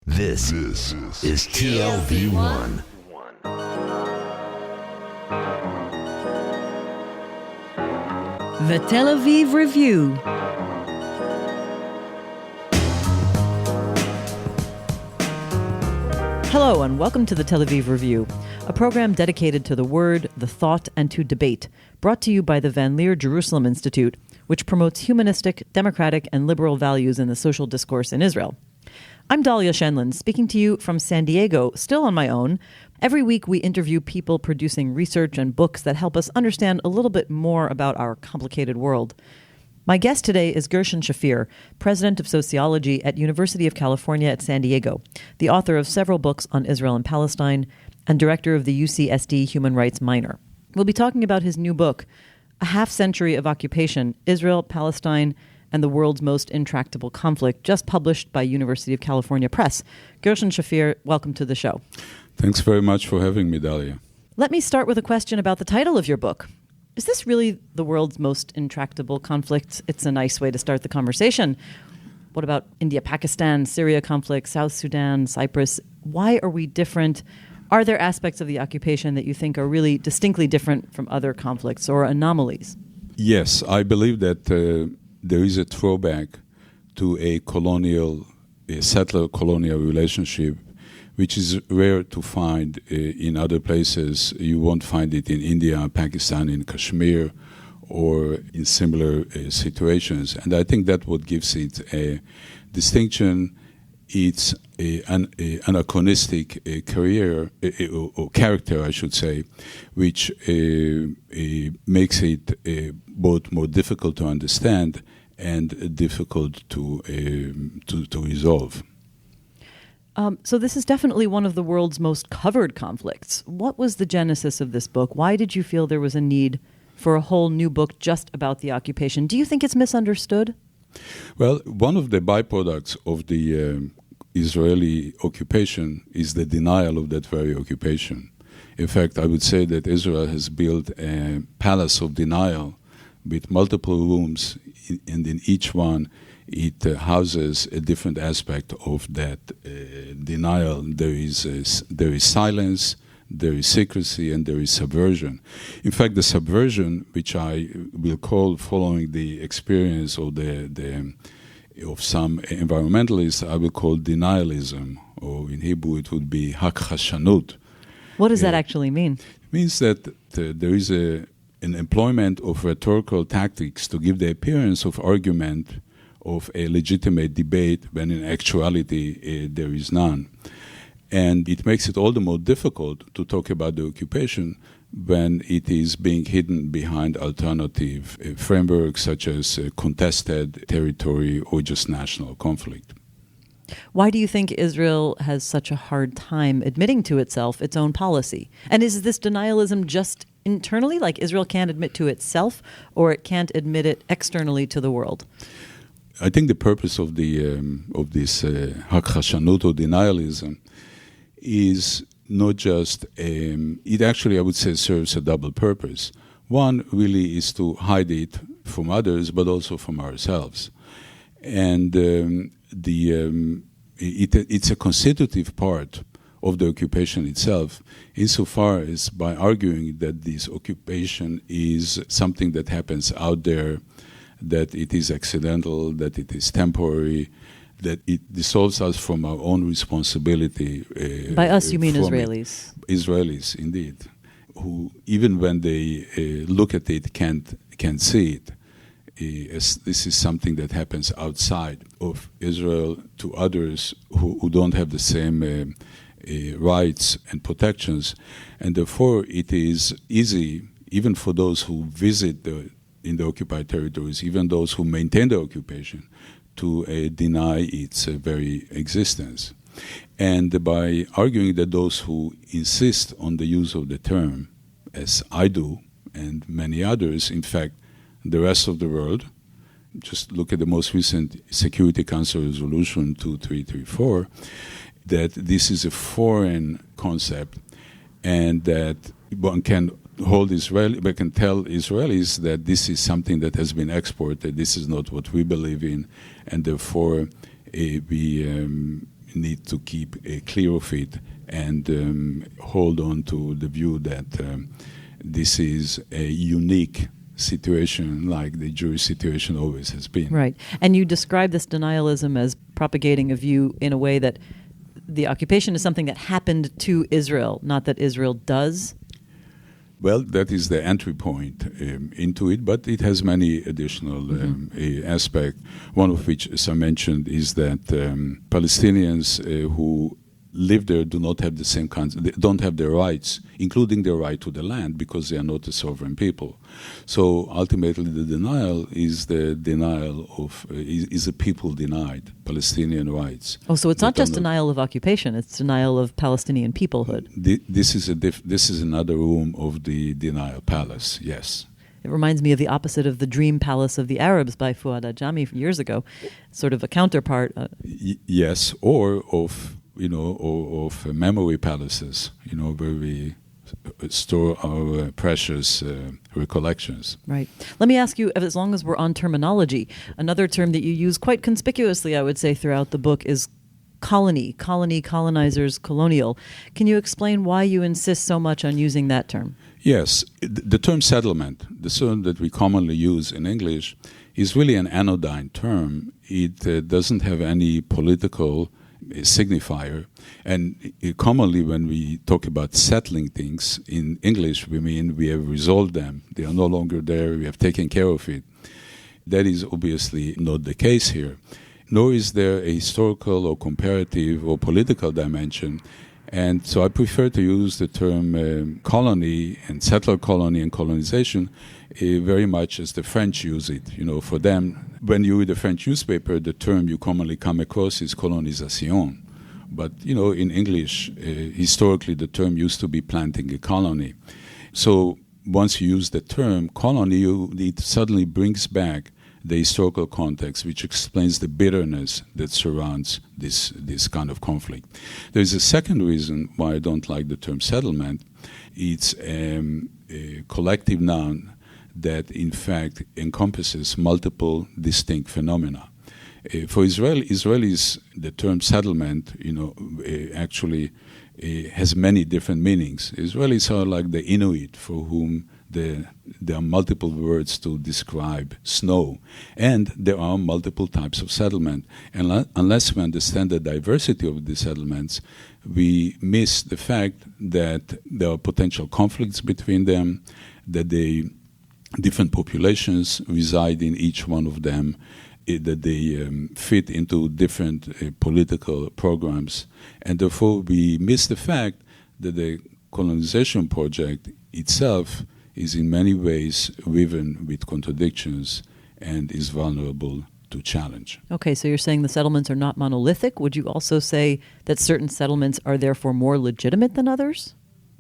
This is TLV1. The Tel Aviv Review. Hello and welcome to the Tel Aviv Review, a program dedicated to the word, the thought, and to debate, brought to you by the Van Leer Jerusalem Institute, which promotes humanistic, democratic, and liberal values in the social discourse in Israel. I'm Dahlia Shenlin, speaking to you from San Diego, still on my own. Every week we interview people producing research and books that help us understand a little bit more about our complicated world. My guest today is Gershon Shafir, president of sociology at University of California at San Diego, the author of several books on Israel and Palestine, and director of the UCSD Human Rights Minor. We'll be talking about his new book, A Half Century of Occupation, Israel, Palestine, and the World's Most Intractable Conflict, just published by University of California Press. Gershon Shafir, welcome to the show. Thanks very much for having me, Dahlia. Let me start with a question about the title of your book. Is this really the world's most intractable conflict? It's a nice way to start the conversation. What about India, Pakistan, Syria conflict, South Sudan, Cyprus? Why are we different? Are there aspects of the occupation that you think are really distinctly different from other conflicts or anomalies? Yes, I believe that there is a throwback to a settler-colonial relationship, which is rare to find in other places. You won't find it in India, Pakistan, in Kashmir, or in similar situations. And I think that what gives it a distinction. It's an anachronistic career or character, I should say, which makes it both more difficult to understand and difficult to resolve. So this is definitely one of the world's most covered conflicts. What was the genesis of this book? Why did you feel there was a need for a whole new book just about the occupation? Do you think it's misunderstood? Well, one of the byproducts of the Israeli occupation is the denial of that very occupation. In fact, I would say that Israel has built a palace of denial with multiple rooms, and in each one it houses a different aspect of that denial. There is silence, there is secrecy, and there is subversion. In fact, the subversion, which I will call, following the experience of of some environmentalists, I will call denialism, or in Hebrew it would be hakhashanut. What does that actually mean? It means that there is an employment of rhetorical tactics to give the appearance of argument of a legitimate debate when in actuality there is none. And it makes it all the more difficult to talk about the occupation when it is being hidden behind alternative frameworks such as contested territory or just national conflict. Why do you think Israel has such a hard time admitting to itself its own policy? And is this denialism just internally, like Israel can't admit to itself, or it can't admit it externally to the world? I think the purpose of this hakhashanut or denialism is not just, it actually, I would say, serves a double purpose. One really is to hide it from others, but also from ourselves. And it's a constitutive part of the occupation itself, insofar as by arguing that this occupation is something that happens out there, that it is accidental, that it is temporary, that it dissolves us from our own responsibility. By us, you mean Israelis? Israelis, indeed, who even when they look at it, can't see it. As this is something that happens outside of Israel to others who don't have the same rights and protections. And therefore, it is easy, even for those who visit in the occupied territories, even those who maintain the occupation, to deny its very existence. And by arguing that those who insist on the use of the term, as I do, and many others, in fact, the rest of the world, just look at the most recent Security Council Resolution 2334, that this is a foreign concept, and that one can hold Israeli, we can tell Israelis that this is something that has been exported, this is not what we believe in, and therefore we need to keep clear of it and hold on to the view that this is a unique situation like the Jewish situation always has been. Right. And you describe this denialism as propagating a view in a way that the occupation is something that happened to Israel, not that Israel does. Well, that is the entry point into it, but it has many additional aspects. One of which, as I mentioned, is that Palestinians who live there do not have the same kinds, they don't have their rights, including their right to the land, because they are not a sovereign people. So ultimately, the denial is the denial of is a people denied Palestinian rights. Oh, so it's not just denial of occupation; it's denial of Palestinian peoplehood. This is another room of the denial palace. Yes. It reminds me of the opposite of the Dream Palace of the Arabs by Fuad Ajami years ago, sort of a counterpart. Yes, or of memory palaces, where we store our precious recollections. Right. Let me ask you, as long as we're on terminology, another term that you use quite conspicuously, I would say, throughout the book is colony, colonizers, colonial. Can you explain why you insist so much on using that term? Yes. The term settlement, the term that we commonly use in English, is really an anodyne term. It doesn't have any political signifier, and commonly when we talk about settling things in English, we mean we have resolved them, they are no longer there, we have taken care of it. That is obviously not the case here, nor is there a historical or comparative or political dimension, and so I prefer to use the term colony and settler colony and colonization very much as the French use it. For them, when you read a French newspaper, the term you commonly come across is colonisation. But, in English, historically, the term used to be planting a colony. So once you use the term colony, it suddenly brings back the historical context, which explains the bitterness that surrounds this kind of conflict. There's a second reason why I don't like the term settlement. It's a collective noun that in fact encompasses multiple distinct phenomena. For Israelis, the term settlement, actually has many different meanings. Israelis are like the Inuit, for whom there are multiple words to describe snow, and there are multiple types of settlement. And unless we understand the diversity of these settlements, we miss the fact that there are potential conflicts between them, that different populations reside in each one of them, that they fit into different political programs. And therefore, we miss the fact that the colonization project itself is in many ways riven with contradictions and is vulnerable to challenge. Okay, so you're saying the settlements are not monolithic. Would you also say that certain settlements are therefore more legitimate than others?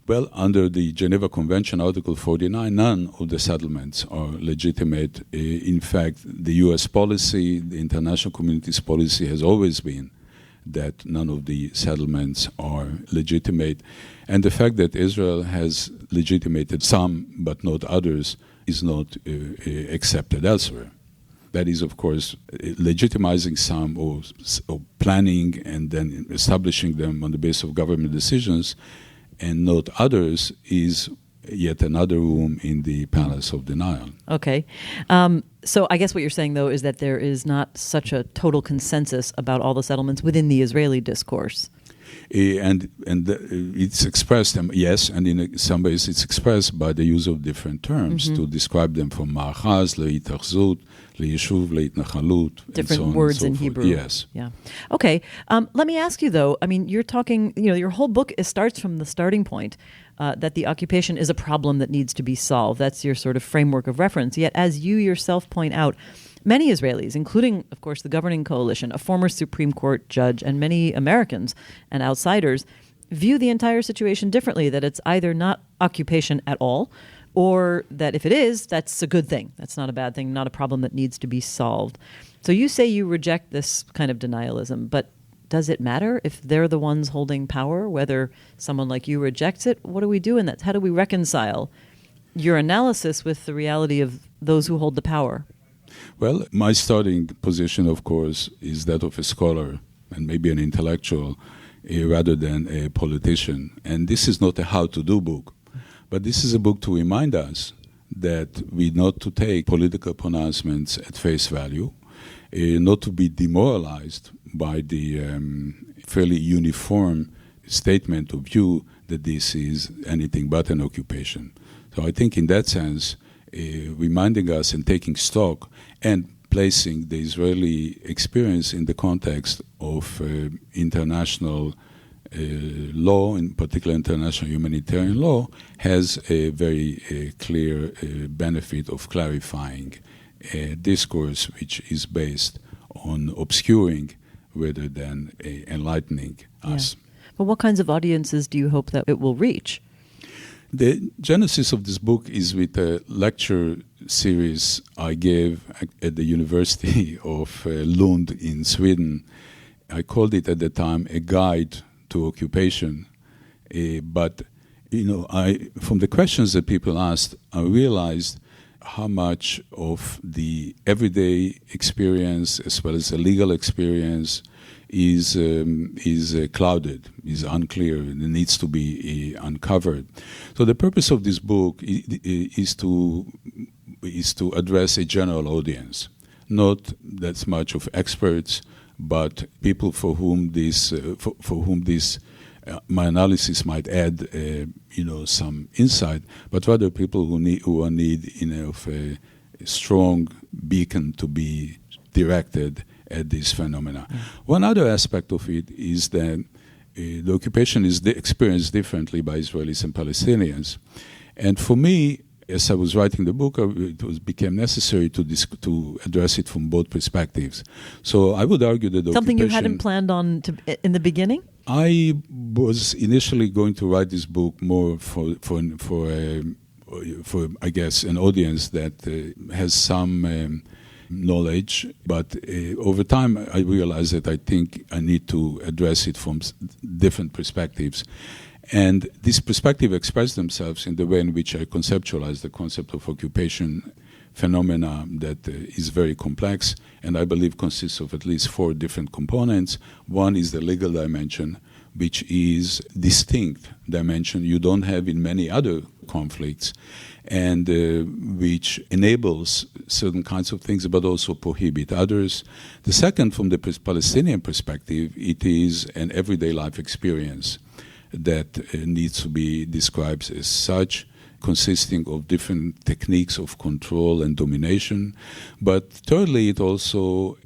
Well, under the Geneva Convention, Article 49, none of the settlements are legitimate. In fact, the U.S. policy, the international community's policy has always been that none of the settlements are legitimate. And the fact that Israel has legitimated some but not others is not accepted elsewhere. That is, of course, legitimizing some or planning and then establishing them on the basis of government decisions and not others is yet another room in the palace of denial. Okay. So I guess what you're saying, though, is that there is not such a total consensus about all the settlements within the Israeli discourse. And it's expressed, yes, and in some ways it's expressed by the use of different terms to describe them, from ma'achaz, le'itachzut, le'yeshuv, le'itnachalut. Different so words so in forth. Hebrew. Yes. Yeah. Okay. Let me ask you, though, you're talking, your whole book starts from the starting point that the occupation is a problem that needs to be solved. That's your sort of framework of reference. Yet, as you yourself point out, many Israelis, including, of course, the governing coalition, a former Supreme Court judge, and many Americans and outsiders, view the entire situation differently, that it's either not occupation at all, or that if it is, that's a good thing. That's not a bad thing, not a problem that needs to be solved. So you say you reject this kind of denialism, but does it matter if they're the ones holding power, whether someone like you rejects it? What do we do in that? How do we reconcile your analysis with the reality of those who hold the power? Well, my starting position, of course, is that of a scholar and maybe an intellectual rather than a politician. And this is not a how-to-do book, but this is a book to remind us that we not to take political pronouncements at face value, not to be demoralized by the fairly uniform statement of view that this is anything but an occupation. So I think in that sense, reminding us and taking stock and placing the Israeli experience in the context of international law, in particular international humanitarian law, has a very clear benefit of clarifying discourse which is based on obscuring rather than enlightening us. But what kinds of audiences do you hope that it will reach? The genesis of this book is with a lecture series I gave at the University of Lund in Sweden. I called it at the time a guide to occupation. But, from the questions that people asked, I realized how much of the everyday experience as well as the legal experience is clouded, is unclear, and needs to be uncovered. So the purpose of this book is to address a general audience, not that much of experts, but people for whom my analysis might add, some insight, but rather people who are need of a strong beacon to be directed at this phenomena. One other aspect of it is that the occupation is experienced differently by Israelis and Palestinians. And for me, as I was writing the book, it became necessary to address it from both perspectives. So I would argue that something you hadn't planned on in the beginning? I was initially going to write this book more for I guess, an audience that has some knowledge, but over time I realized that I think I need to address it from different perspectives. And these perspectives express themselves in the way in which I conceptualize the concept of occupation phenomena that is very complex, and I believe consists of at least 4 different components. One is the legal dimension, which is distinct dimension you don't have in many other conflicts, and which enables certain kinds of things but also prohibit others. The second, from the Palestinian perspective, it is an everyday life experience that needs to be described as such, consisting of different techniques of control and domination. But thirdly, it also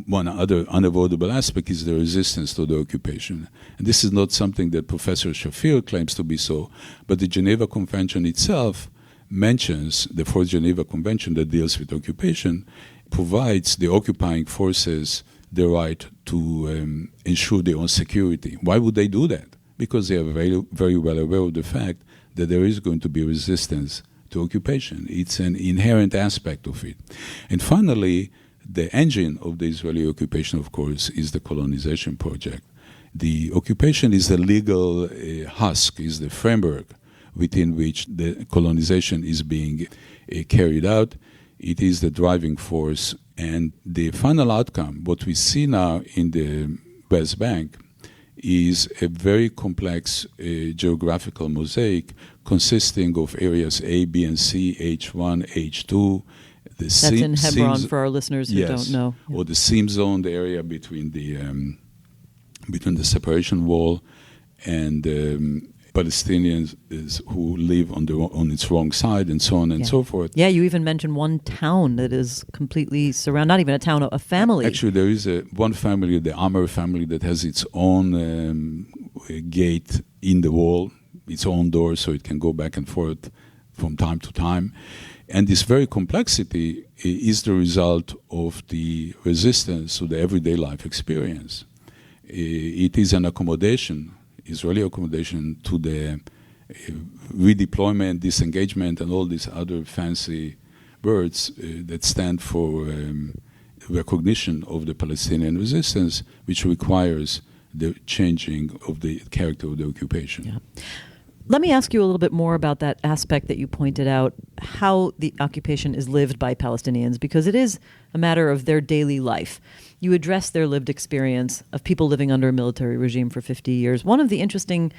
one other unavoidable aspect is the resistance to the occupation. And this is not something that Professor Shafir claims to be so, but the Geneva Convention itself mentions, the Fourth Geneva Convention that deals with occupation, provides the occupying forces the right to ensure their own security. Why would they do that? Because they are very, very well aware of the fact that there is going to be resistance to occupation. It's an inherent aspect of it. And finally, the engine of the Israeli occupation, of course, is the colonization project. The occupation is the legal husk, is the framework within which the colonization is being carried out. It is the driving force. And the final outcome, what we see now in the West Bank, is a very complex geographical mosaic consisting of areas A, B, and C, H1, H2. That's in Hebron for our listeners who don't know. Yeah. Or the seam zone, the area between the separation wall and Palestinians who live on its wrong side, and so on and so forth. Yeah, you even mentioned one town that is completely surrounded, not even a town, a family. Actually, there is one family, the Amr family, that has its own gate in the wall, its own door, so it can go back and forth from time to time. And this very complexity is the result of the resistance to the everyday life experience. It is an accommodation, Israeli accommodation, to the redeployment, disengagement, and all these other fancy words that stand for recognition of the Palestinian resistance, which requires the changing of the character of the occupation. Yeah. Let me ask you a little bit more about that aspect that you pointed out, how the occupation is lived by Palestinians, because it is a matter of their daily life. You address their lived experience of people living under a military regime for 50 years. One of the interesting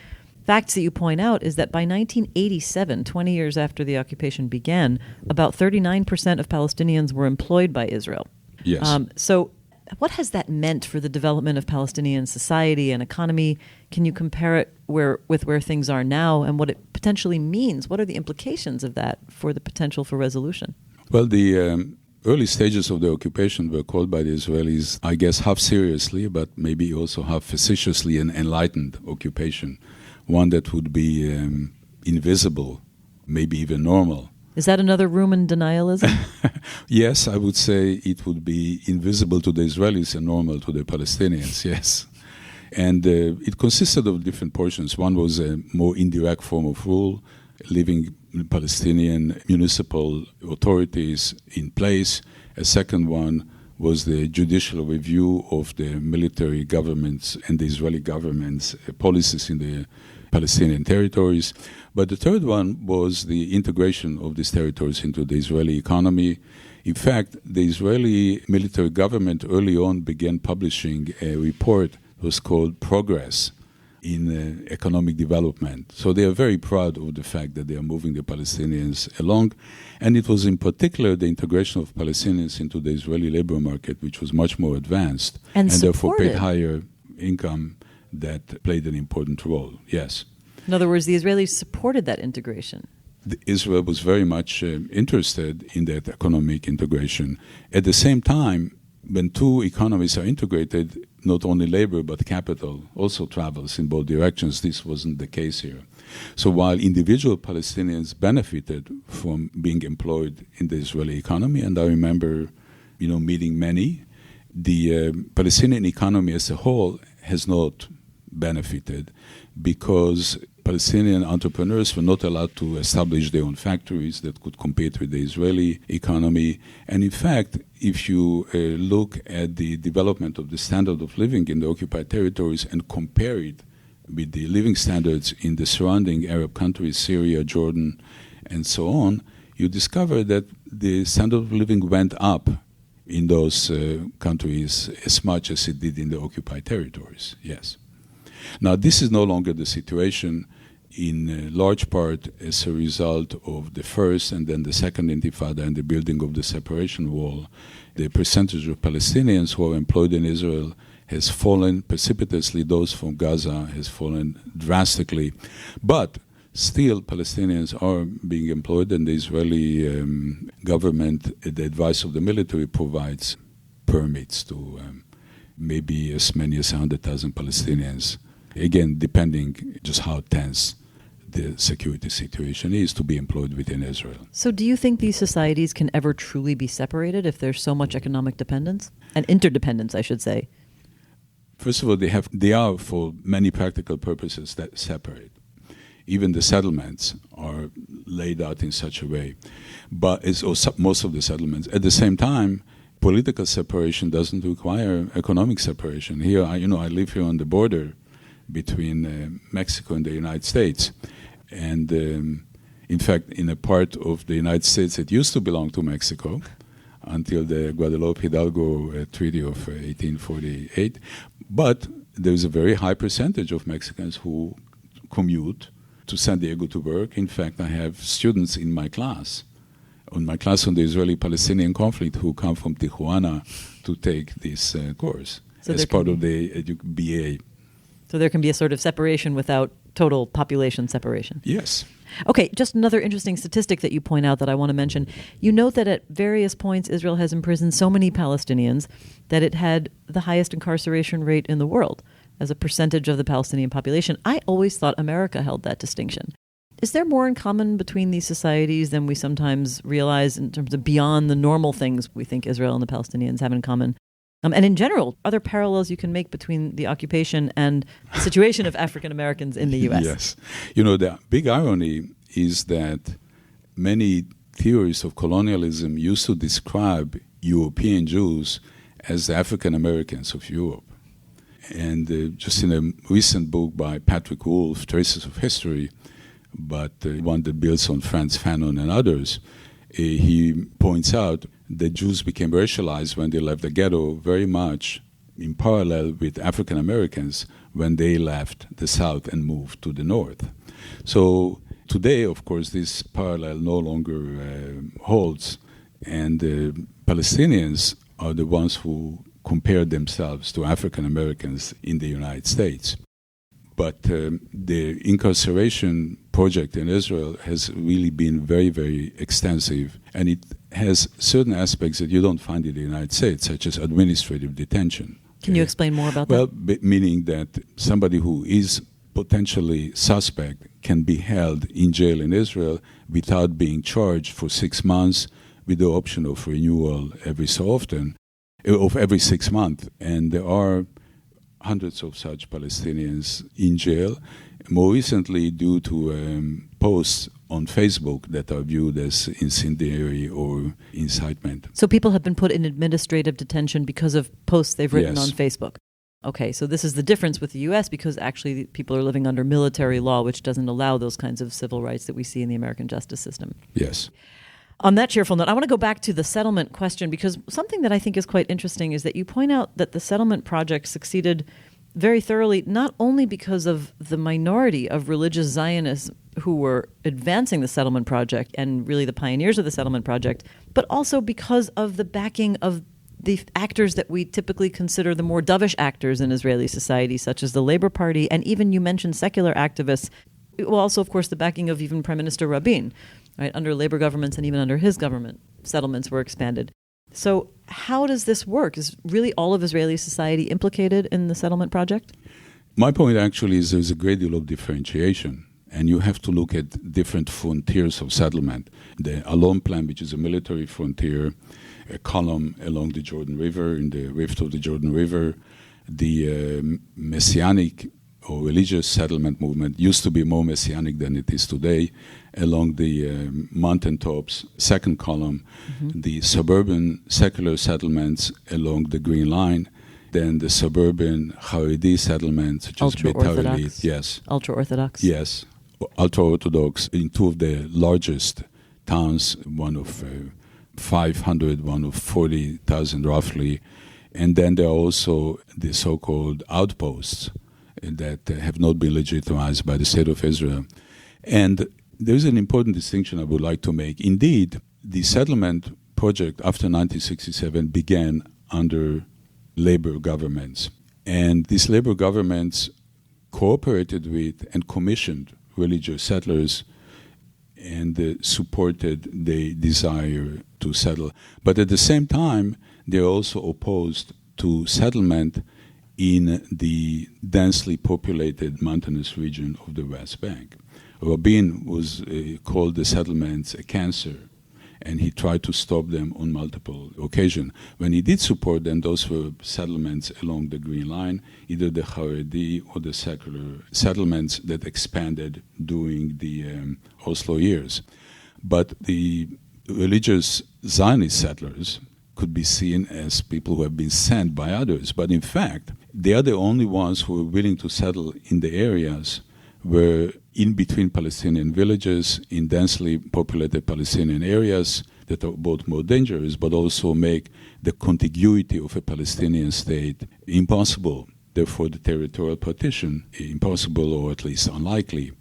facts that you point out is that by 1987, 20 years after the occupation began, about 39% of Palestinians were employed by Israel. Yes. So what has that meant for the development of Palestinian society and economy? Can you compare it with where things are now and what it potentially means? What are the implications of that for the potential for resolution? Well, the early stages of the occupation were called by the Israelis, I guess, half seriously, but maybe also half facetiously, an enlightened occupation, one that would be invisible, maybe even normal. Is that another room in denialism? Yes, I would say it would be invisible to the Israelis and normal to the Palestinians, yes. And it consisted of different portions. One was a more indirect form of rule, leaving Palestinian municipal authorities in place. A second one was the judicial review of the military governments and the Israeli government's policies in the Palestinian territories. But the third one was the integration of these territories into the Israeli economy. In fact, the Israeli military government early on began publishing a report that was called Progress in Economic Development. So they are very proud of the fact that they are moving the Palestinians along. And it was in particular the integration of Palestinians into the Israeli labor market, which was much more advanced and therefore paid higher income, that played an important role, yes. In other words, the Israelis supported that integration. Israel was very much interested in that economic integration. At the same time, when two economies are integrated, not only labor but capital also travels in both directions. This wasn't the case here. So while individual Palestinians benefited from being employed in the Israeli economy, and I remember, meeting many, the Palestinian economy as a whole has not benefited because Palestinian entrepreneurs were not allowed to establish their own factories that could compete with the Israeli economy. And in fact, if you look at the development of the standard of living in the occupied territories and compare it with the living standards in the surrounding Arab countries, Syria, Jordan, and so on, you discover that the standard of living went up in those countries as much as it did in the occupied territories, yes. Now, this is no longer the situation, in large part as a result of the first and then the second intifada and the building of the separation wall. The percentage of Palestinians who are employed in Israel has fallen precipitously. Those from Gaza has fallen drastically. But still, Palestinians are being employed, and the Israeli government, at the advice of the military, provides permits to maybe as many as 100,000 Palestinians. Again, depending just how tense the security situation is, to be employed within Israel. So do you think these societies can ever truly be separated if there's so much economic dependence? And interdependence, I should say. First of all, they are, for many practical purposes, that separate. Even the settlements are laid out in such a way. But most of the settlements. At the same time, political separation doesn't require economic separation. Here, I live here on the border between Mexico and the United States. And in fact, in a part of the United States that used to belong to Mexico until the Guadalupe-Hidalgo Treaty of 1848. But there's a very high percentage of Mexicans who commute to San Diego to work. In fact, I have students in my class on the Israeli-Palestinian conflict who come from Tijuana to take this course as part of the BA. So there can be a sort of separation without total population separation. Yes. Okay, just another interesting statistic that you point out that I want to mention. You note that at various points Israel has imprisoned so many Palestinians that it had the highest incarceration rate in the world as a percentage of the Palestinian population. I always thought America held that distinction. Is there more in common between these societies than we sometimes realize in terms of beyond the normal things we think Israel and the Palestinians have in common? And in general, are there parallels you can make between the occupation and the situation of African Americans in the U.S.? Yes. The big irony is that many theories of colonialism used to describe European Jews as the African Americans of Europe. And just in a recent book by Patrick Wolf, Traces of History, but one that builds on Frantz Fanon and others. He points out that Jews became racialized when they left the ghetto very much in parallel with African Americans when they left the South and moved to the North. So today, of course, this parallel no longer holds, and Palestinians are the ones who compare themselves to African Americans in the United States. But the incarceration project in Israel has really been very, very extensive, and it has certain aspects that you don't find in the United States, such as administrative detention. Can you explain more about that? Well, meaning that somebody who is potentially suspect can be held in jail in Israel without being charged for 6 months, with the option of renewal every so often, of every 6 months. And there are hundreds of such Palestinians in jail, more recently due to posts on Facebook that are viewed as incendiary or incitement. So people have been put in administrative detention because of posts they've written on Facebook. Okay, so this is the difference with the U.S. because actually people are living under military law, which doesn't allow those kinds of civil rights that we see in the American justice system. Yes. On that cheerful note, I want to go back to the settlement question, because something that I think is quite interesting is that you point out that the settlement project succeeded very thoroughly, not only because of the minority of religious Zionists who were advancing the settlement project and really the pioneers of the settlement project, but also because of the backing of the actors that we typically consider the more dovish actors in Israeli society, such as the Labor Party, and even you mentioned secular activists. Well, also, of course, the backing of even Prime Minister Rabin, right? Under labor governments and even under his government, settlements were expanded. So how does this work? Is really all of Israeli society implicated in the settlement project? My point actually is there's a great deal of differentiation, and you have to look at different frontiers of settlement. The Alon Plan, which is a military frontier, a column along the Jordan River, in the rift of the Jordan River, the Messianic or religious settlement movement used to be more Messianic than it is today, along the mountaintops, second column, the suburban secular settlements along the Green Line, then the suburban Haredi settlements, such as Beit Haredi. Yes. Ultra-Orthodox. Yes. Ultra-Orthodox in two of the largest towns, one of 500, one of 40,000 roughly. And then there are also the so-called outposts that have not been legitimized by the State of Israel. And there's an important distinction I would like to make. Indeed, the settlement project after 1967 began under labor governments. And these labor governments cooperated with and commissioned religious settlers and supported the desire to settle. But at the same time, they're also opposed to settlement in the densely populated mountainous region of the West Bank. Rabin was called the settlements a cancer, and he tried to stop them on multiple occasions. When he did support them, those were settlements along the Green Line, either the Haredi or the secular settlements that expanded during the Oslo years. But the religious Zionist settlers could be seen as people who have been sent by others. But in fact, they are the only ones who are willing to settle in the areas where in between Palestinian villages, in densely populated Palestinian areas that are both more dangerous but also make the contiguity of a Palestinian state impossible. Therefore, the territorial partition impossible or at least unlikely.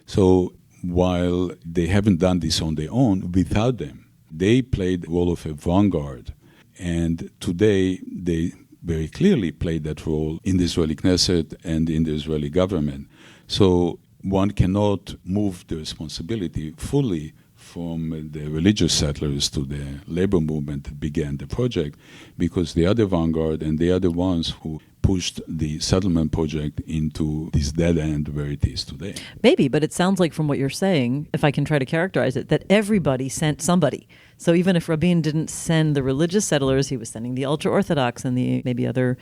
So while they haven't done this on their own, without them, they played the role of a vanguard. And today, they very clearly played that role in the Israeli Knesset and in the Israeli government. So one cannot move the responsibility fully from the religious settlers to the labor movement that began the project, because they are the vanguard and they are the ones who pushed the settlement project into this dead end where it is today. Maybe, but it sounds like from what you're saying, if I can try to characterize it, that everybody sent somebody. So even if Rabin didn't send the religious settlers, he was sending the ultra-Orthodox and the maybe other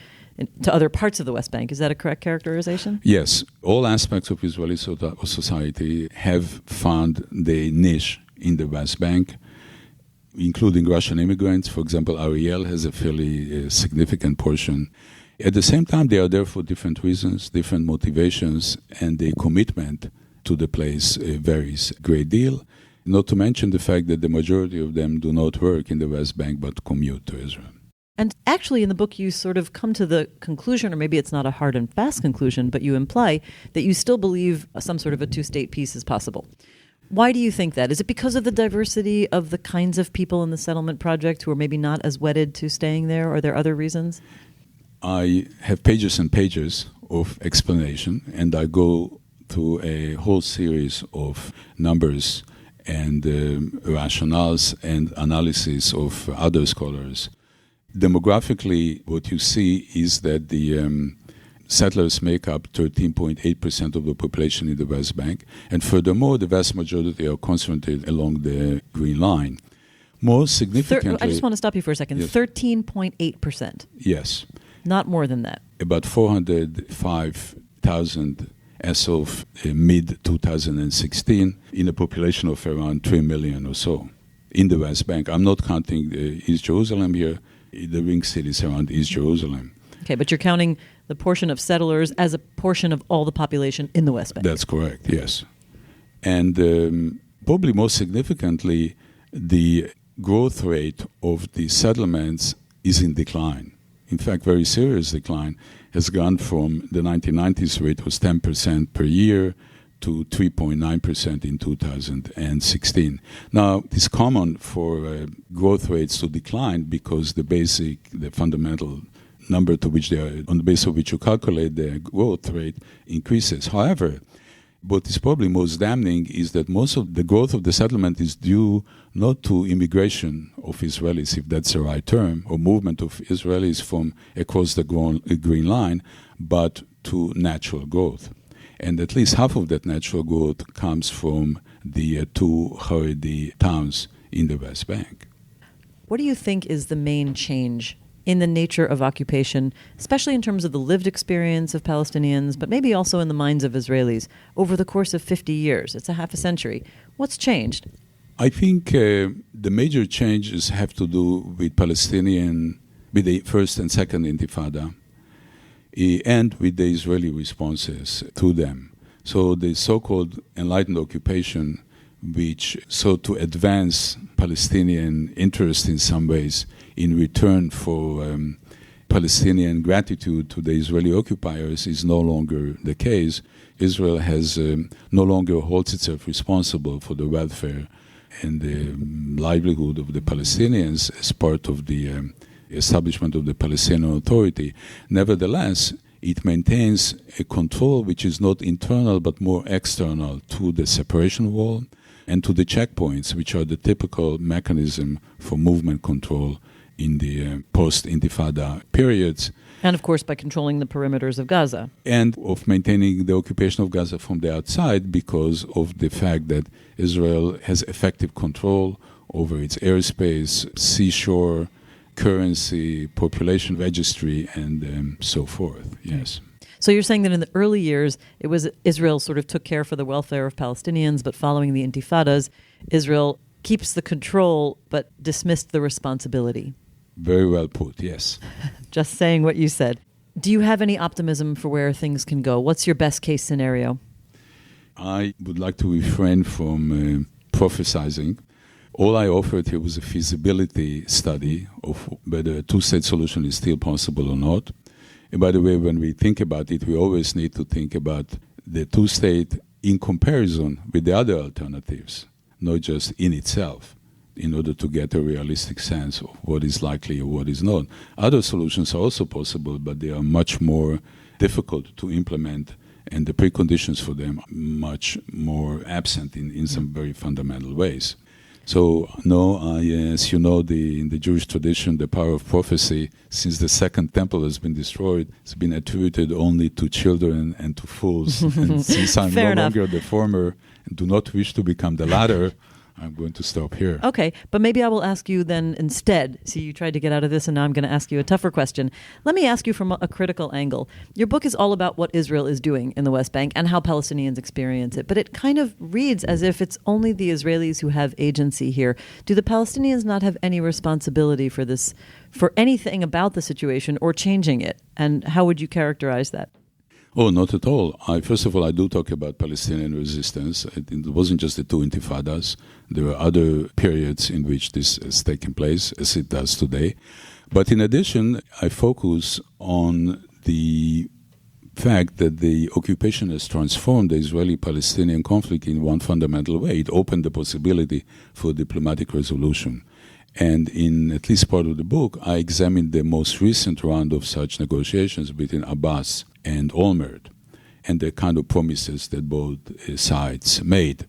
to other parts of the West Bank. Is that a correct characterization? Yes. All aspects of Israeli society have found their niche in the West Bank, including Russian immigrants. For example, Ariel has a fairly significant portion. At the same time, they are there for different reasons, different motivations, and their commitment to the place varies a great deal. Not to mention the fact that the majority of them do not work in the West Bank but commute to Israel. And actually in the book you sort of come to the conclusion, or maybe it's not a hard and fast conclusion, but you imply that you still believe some sort of a two-state peace is possible. Why do you think that? Is it because of the diversity of the kinds of people in the settlement project who are maybe not as wedded to staying there, or are there other reasons? I have pages and pages of explanation, and I go through a whole series of numbers and rationales and analysis of other scholars. Demographically, what you see is that the settlers make up 13.8% of the population in the West Bank, and furthermore, the vast majority are concentrated along the Green Line. More significantly... I just want to stop you for a second. Yes. 13.8%. Yes. Not more than that. About 405,000 as of mid-2016 in a population of around 3 million or so in the West Bank. I'm not counting East Jerusalem here, the ring cities around East Jerusalem. Okay, but you're counting the portion of settlers as a portion of all the population in the West Bank. That's correct, yes. And probably most significantly, the growth rate of the settlements is in decline. In fact, very serious decline, has gone from the 1990s rate was 10% per year to 3.9% in 2016. Now, it's common for growth rates to decline because the fundamental number to which they are, on the basis of which you calculate the growth rate, increases. However, what is probably most damning is that most of the growth of the settlement is due not to immigration of Israelis, if that's the right term, or movement of Israelis from across the Green Line, but to natural growth. And at least half of that natural growth comes from the two Haredi towns in the West Bank. What do you think is the main change in the nature of occupation, especially in terms of the lived experience of Palestinians, but maybe also in the minds of Israelis, over the course of 50 years? It's a half a century. What's changed? I think the major changes have to do with with the first and second Intifada, and with the Israeli responses to them. So the so-called enlightened occupation, which sought to advance Palestinian interest in some ways in return for Palestinian gratitude to the Israeli occupiers, is no longer the case. Israel has no longer holds itself responsible for the welfare and the livelihood of the Palestinians as part of the establishment of the Palestinian Authority. Nevertheless, it maintains a control which is not internal but more external to the separation wall and to the checkpoints, which are the typical mechanism for movement control in the post-Intifada periods. And of course by controlling the perimeters of Gaza. And of maintaining the occupation of Gaza from the outside because of the fact that Israel has effective control over its airspace, seashore, currency, population registry, and so forth. Yes. So you're saying that in the early years, it was Israel sort of took care for the welfare of Palestinians, but following the Intifadas, Israel keeps the control but dismissed the responsibility. Very well put, yes. Just saying what you said. Do you have any optimism for where things can go? What's your best case scenario? I would like to refrain from prophesizing. All I offered here was a feasibility study of whether a two-state solution is still possible or not. And by the way, when we think about it, we always need to think about the two-state in comparison with the other alternatives, not just in itself, in order to get a realistic sense of what is likely or what is not. Other solutions are also possible, but they are much more difficult to implement, and the preconditions for them are much more absent in some very fundamental ways. So, no, as you know, in the Jewish tradition, the power of prophecy, since the Second Temple has been destroyed, has been attributed only to children and to fools. And since I'm no longer the former and do not wish to become the latter, I'm going to stop here. Okay, but maybe I will ask you then instead. See, you tried to get out of this, and now I'm going to ask you a tougher question. Let me ask you from a critical angle. Your book is all about what Israel is doing in the West Bank and how Palestinians experience it, but it kind of reads as if it's only the Israelis who have agency here. Do the Palestinians not have any responsibility for this, for anything about the situation or changing it? And how would you characterize that? Oh, not at all. First of all, I do talk about Palestinian resistance. It wasn't just the two intifadas. There were other periods in which this has taken place, as it does today. But in addition, I focus on the fact that the occupation has transformed the Israeli-Palestinian conflict in one fundamental way. It opened the possibility for diplomatic resolution. And in at least part of the book, I examined the most recent round of such negotiations between Abbas and Olmert and the kind of promises that both sides made.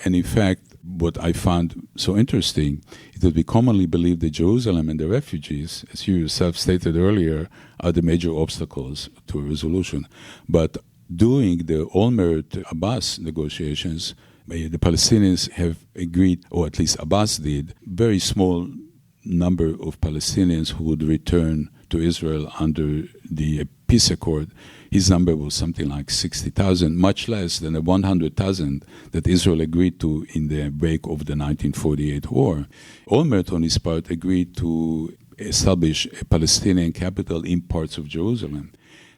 And in fact, what I found so interesting is that we commonly believe that Jerusalem and the refugees, as you yourself stated earlier, are the major obstacles to a resolution. But during the Olmert-Abbas negotiations, the Palestinians have agreed, or at least Abbas did, very small number of Palestinians who would return to Israel under the peace accord. His number was something like 60,000, much less than the 100,000 that Israel agreed to in the wake of the 1948 war. Olmert, on his part, agreed to establish a Palestinian capital in parts of Jerusalem.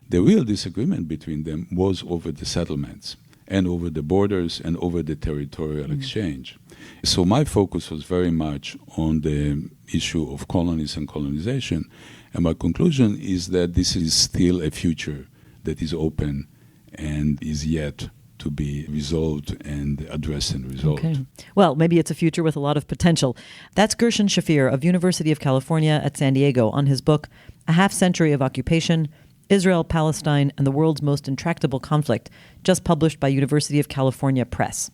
The real disagreement between them was over the settlements and over the borders and over the territorial exchange. So my focus was very much on the issue of colonies and colonization. And my conclusion is that this is still a future that is open and is yet to be resolved and addressed and resolved. Okay. Well, maybe it's a future with a lot of potential. That's Gershon Shafir of University of California at San Diego on his book, A Half Century of Occupation, Israel, Palestine, and the World's Most Intractable Conflict, just published by University of California Press.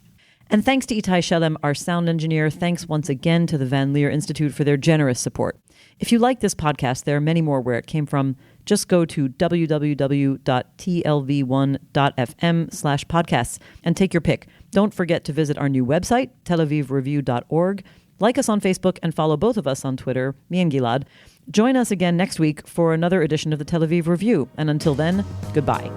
And thanks to Itai Shelem, our sound engineer. Thanks once again to the Van Leer Institute for their generous support. If you like this podcast, there are many more where it came from. Just go to www.tlv1.fm/podcasts and take your pick. Don't forget to visit our new website, telavivreview.org. Like us on Facebook and follow both of us on Twitter, me and Gilad. Join us again next week for another edition of the Tel Aviv Review. And until then, goodbye.